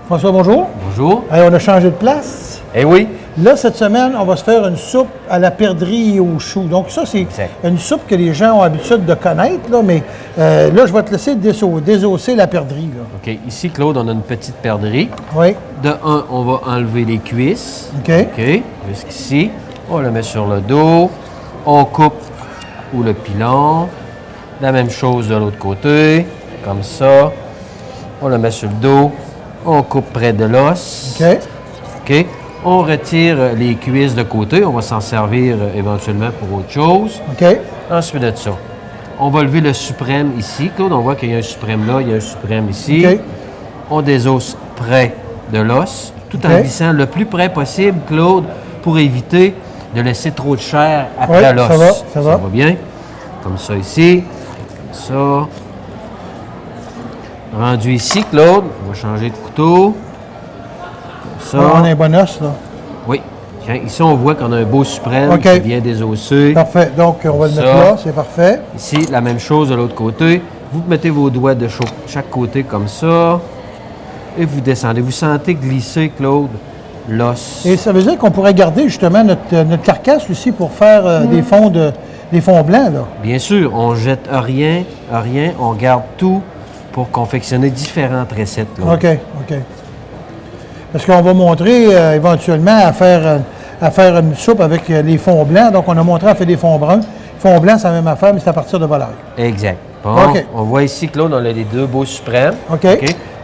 François, bonjour. Bonjour. Hey, on a changé de place. Eh oui. Là, cette semaine, on va se faire une soupe à la perdrix et aux choux. Donc ça, c'est Exact. une soupe que les gens ont l'habitude de connaître, là, mais là, je vais te laisser désosser la perdrix. Là. OK. Ici, Claude, on a une petite perdrix. Oui. De un, on va enlever les cuisses. OK. OK. Jusqu'ici. On le met sur le dos. On coupe ou le pilon. La même chose de l'autre côté. Comme ça. On le met sur le dos. On coupe près de l'os. OK. OK. On retire les cuisses de côté. On va s'en servir éventuellement pour autre chose. OK. Ensuite de ça, on va lever le suprême ici. Claude, on voit qu'il y a un suprême là, il y a un suprême ici. OK. On désosse près de l'os, tout en OK. glissant le plus près possible, Claude, pour éviter de laisser trop de chair après Oui, l'os. ça va. Ça va bien. Comme ça ici. Comme ça. Rendu ici, Claude, on va changer de couteau. Comme ça. On a un bon os, là. Oui. Tiens, ici, on voit qu'on a un beau suprême OK. qui vient désosser. Parfait. Donc, on va le Ça. mettre là. C'est parfait. Ici, la même chose de l'autre côté. Vous mettez vos doigts de chaque côté comme ça. Et vous descendez. Vous sentez glisser, Claude, l'os. Et ça veut dire qu'on pourrait garder justement notre carcasse aussi pour faire des fonds blancs, là. Bien sûr, on jette rien. On garde tout pour confectionner différentes recettes. Là. OK, OK. Parce qu'on va montrer éventuellement à faire une soupe avec les fonds blancs. Donc, on a montré à faire des fonds bruns. Fonds blancs, c'est la même affaire, mais c'est à partir de volaille. Exact. Bon, OK. on voit ici, Claude, on a les deux beaux suprêmes. OK.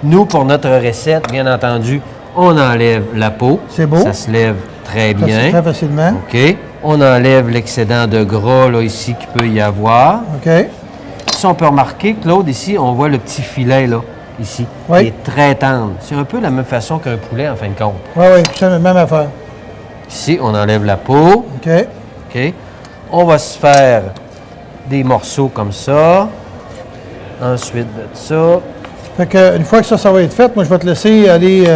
Nous, pour notre recette, bien entendu, on enlève la peau. C'est beau. Ça se lève très Ça, c'est bien. très facilement. OK. On enlève l'excédent de gras, là, ici, qu'il peut y avoir. OK. Si on peut remarquer, Claude, ici, on voit le petit filet, là, ici, Oui. qui est très tendre. C'est un peu la même façon qu'un poulet, en fin de compte. Oui, oui, c'est la même affaire. Ici, on enlève la peau. OK. OK. On va se faire des morceaux comme ça. Ensuite de ça. Fait que, une fois que ça va être fait, moi, je vais te laisser aller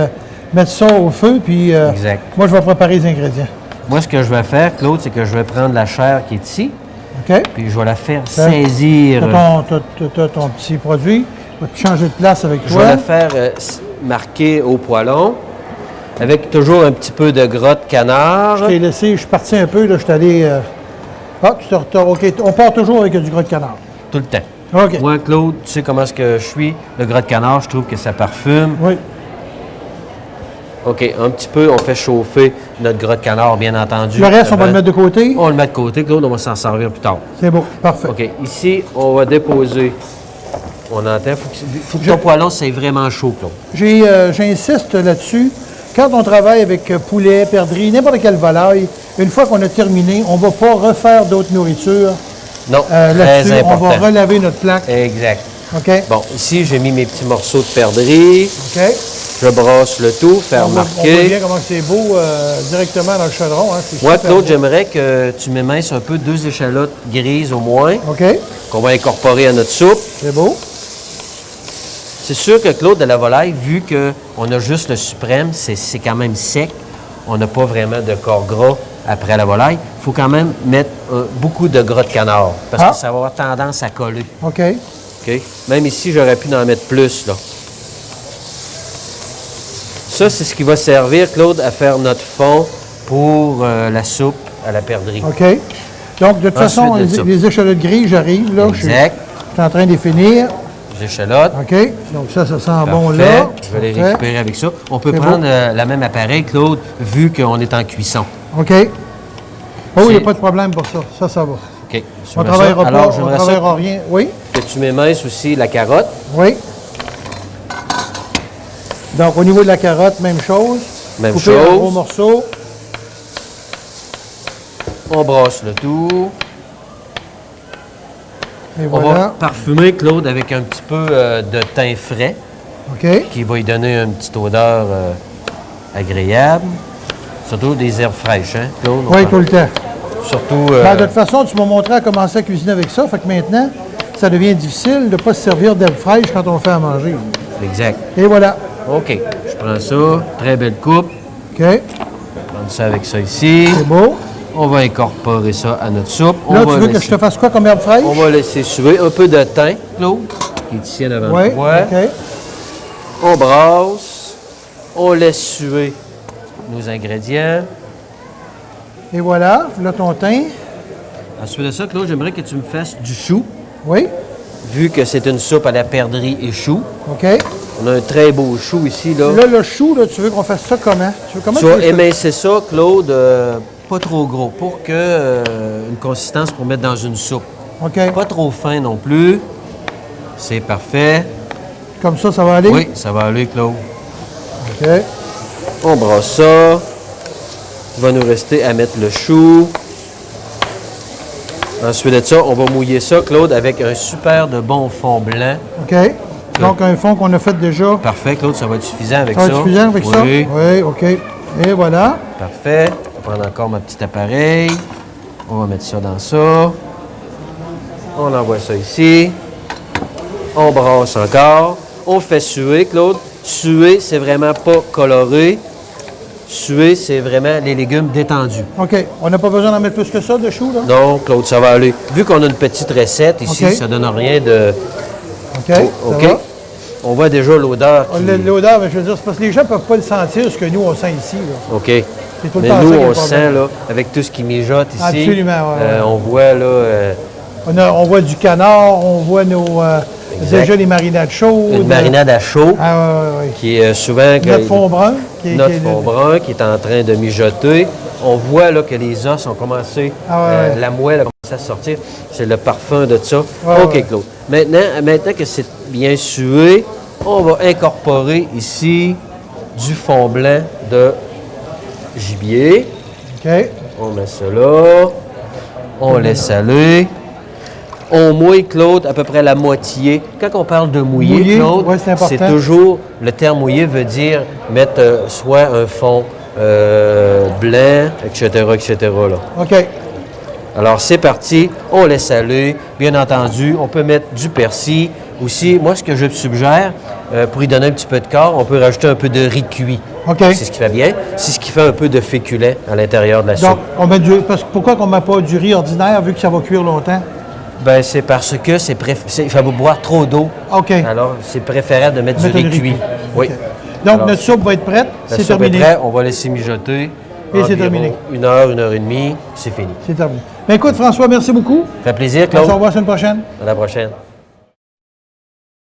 mettre ça au feu, puis Exact. moi, je vais préparer les ingrédients. Moi, ce que je vais faire, Claude, c'est que je vais prendre la chair qui est ici, OK? puis je vais la faire Tiens. saisir. T'as ton petit produit. Je vais te changer de place avec Je toi. vais la faire marquer au poêlon, avec toujours un petit peu de gras de canard. Je t'ai laissé, je suis parti un peu, là, je suis allé... Ah, tu te retournes. OK, on part toujours avec du gras de canard. Tout le temps. OK. Moi, Claude, tu sais comment est-ce que je suis. Le gras de canard, je trouve que ça parfume. Oui. OK, un petit peu, on fait chauffer notre gras de canard, bien entendu. Le reste, on va avant. le mettre de côté. On le met de côté, Claude, on va s'en servir plus tard. C'est beau, parfait. OK, ici, on va déposer. On entend, faut que ton poêlon, c'est vraiment chaud, Claude. J'insiste là-dessus. Quand on travaille avec poulet, perdrix, n'importe quelle volaille, une fois qu'on a terminé, on ne va pas refaire d'autres nourritures. Non, Là-dessus, très on important. va relaver notre plaque. Exact. OK? Bon, ici, j'ai mis mes petits morceaux de perdrix. OK? Je brosse le tout, faire On voit marquer. bien comment c'est beau directement dans le chaudron. Hein? C'est Moi, super Claude, beau. j'aimerais que tu m'éminces un peu 2 échalotes grises au moins, OK? qu'on va incorporer à notre soupe. C'est beau. C'est sûr que, Claude, de la volaille, vu qu'on a juste le suprême, c'est quand même sec. On n'a pas vraiment de corps gras après la volaille. Il faut quand même mettre beaucoup de gras de canard, parce Ah. que ça va avoir tendance à coller. OK? OK? Même ici, j'aurais pu en mettre plus, là. Ça, c'est ce qui va servir, Claude, à faire notre fond pour la soupe à la perdrix. OK. Donc, de toute Ensuite façon, de ça. les échalotes grises, j'arrive. Là, je suis Exact. en train de les finir. Les échalotes. OK? Donc, ça sent bon Parfait. là. Je vais les Parfait. récupérer avec ça. On peut C'est prendre beau. la même appareil, Claude, vu qu'on est en cuisson. OK? Oh, il n'y a C'est- pas de problème pour ça. Ça va. OK. On ne J'aimerais ça. travaillera pas, Alors, on j'aimerais ne ça travaillera rien. Oui? que tu m'éminces aussi la carotte. Oui. Donc, au niveau de la carotte, même chose. Même Couper en chose. gros morceaux. On brosse le tout. Et On va voilà. parfumer, Claude, avec un petit peu de thym frais OK? qui va lui donner une petite odeur agréable. Surtout des herbes fraîches, hein, Claude? Oui, tout le temps. Surtout... Ben, de toute façon, tu m'as montré à commencer à cuisiner avec ça. Fait que maintenant, ça devient difficile de ne pas se servir d'herbes fraîches quand on fait à manger. Exact. Et voilà. OK. Je prends ça. Très belle coupe. OK? Prendre ça avec ça ici. C'est beau. On va incorporer ça à notre soupe. Là, on tu va veux que laisser- je te fasse quoi comme herbe fraîche? On va laisser suer un peu de thym, Claude, qui est ici en avant Oui, de toi. OK. On brasse. On laisse suer nos ingrédients. Et voilà, là ton thym. Ensuite de ça, Claude, j'aimerais que tu me fasses du chou. Oui, Vu que c'est une soupe à la perdrix et chou. OK. On a un très beau chou ici, là. Là, le chou, là, tu veux qu'on fasse ça comment? Comment Tu vas veux ça? émincer ça, Claude, pas trop gros, pour que une consistance pour mettre dans une soupe. OK. Pas trop fin non plus. C'est parfait. Comme ça va aller? Oui, ça va aller, Claude. OK. On brasse ça. Il va nous rester à mettre le chou. Ensuite de ça, on va mouiller ça, Claude, avec un super de bon fond blanc. OK. Donc, un fond qu'on a fait déjà. Parfait, Claude, ça va être suffisant avec Ça ça. va être suffisant avec ça? Oui. Oui, OK. Et voilà. Parfait. On va prendre encore ma petite appareil. On va mettre ça dans ça. On envoie ça ici. On brasse encore. On fait suer, Claude. Suer, c'est vraiment pas coloré. Suer, c'est vraiment les légumes détendus. OK. On n'a pas besoin d'en mettre plus que ça de chou, là? Non, Claude, ça va aller. Vu qu'on a une petite recette ici, OK. ça donne rien de... OK. Ça OK? va. On voit déjà l'odeur qui... L'odeur, je veux dire, c'est parce que les gens ne peuvent pas le sentir, ce que nous, on sent ici, là. OK. C'est tout le Mais temps nous, ça qui est on le sent, problème. là, avec tout ce qui mijote ici. Absolument, ouais. On voit, là... On voit du canard, on voit déjà les marinades chaudes. une marinade à chaud, Ah, oui. qui est souvent... que- Notre fond brun. notre fond brun qui est en train de mijoter. On voit là, que les os ont commencé, la moelle a commencé à sortir. C'est le parfum de ça. Ouais, OK, ouais. Claude. Maintenant que c'est bien sué, on va incorporer ici du fond blanc de gibier. OK. On met ça là. On laisse aller. On mouille, Claude, à peu près la moitié. Quand on parle de mouiller, Mouiller, Claude, ouais, c'est important. toujours, le terme mouiller veut dire mettre soit un fond blanc, etc., là. OK. Alors, c'est parti. On laisse aller. Bien entendu, on peut mettre du persil. Aussi, moi, ce que je suggère, pour y donner un petit peu de corps, on peut rajouter un peu de riz cuit. OK. C'est ce qui fait bien. C'est ce qui fait un peu de féculent à l'intérieur de la soupe. Donc, on met pourquoi on ne met pas du riz ordinaire vu que ça va cuire longtemps? Ben, c'est parce que il faut boire trop d'eau. OK. Alors, c'est préférable de mettre du Mettre riz le riz cuit. cuit. Oui. OK. Donc, Alors, notre soupe va être prête. la C'est soupe est terminé. prête, on va laisser mijoter. Et c'est Environ terminé. 1 heure, 1 heure et demie, c'est fini. C'est terminé. Ben, écoute, François, merci beaucoup. Ça fait plaisir, On se Claude. revoit la semaine prochaine. À la prochaine.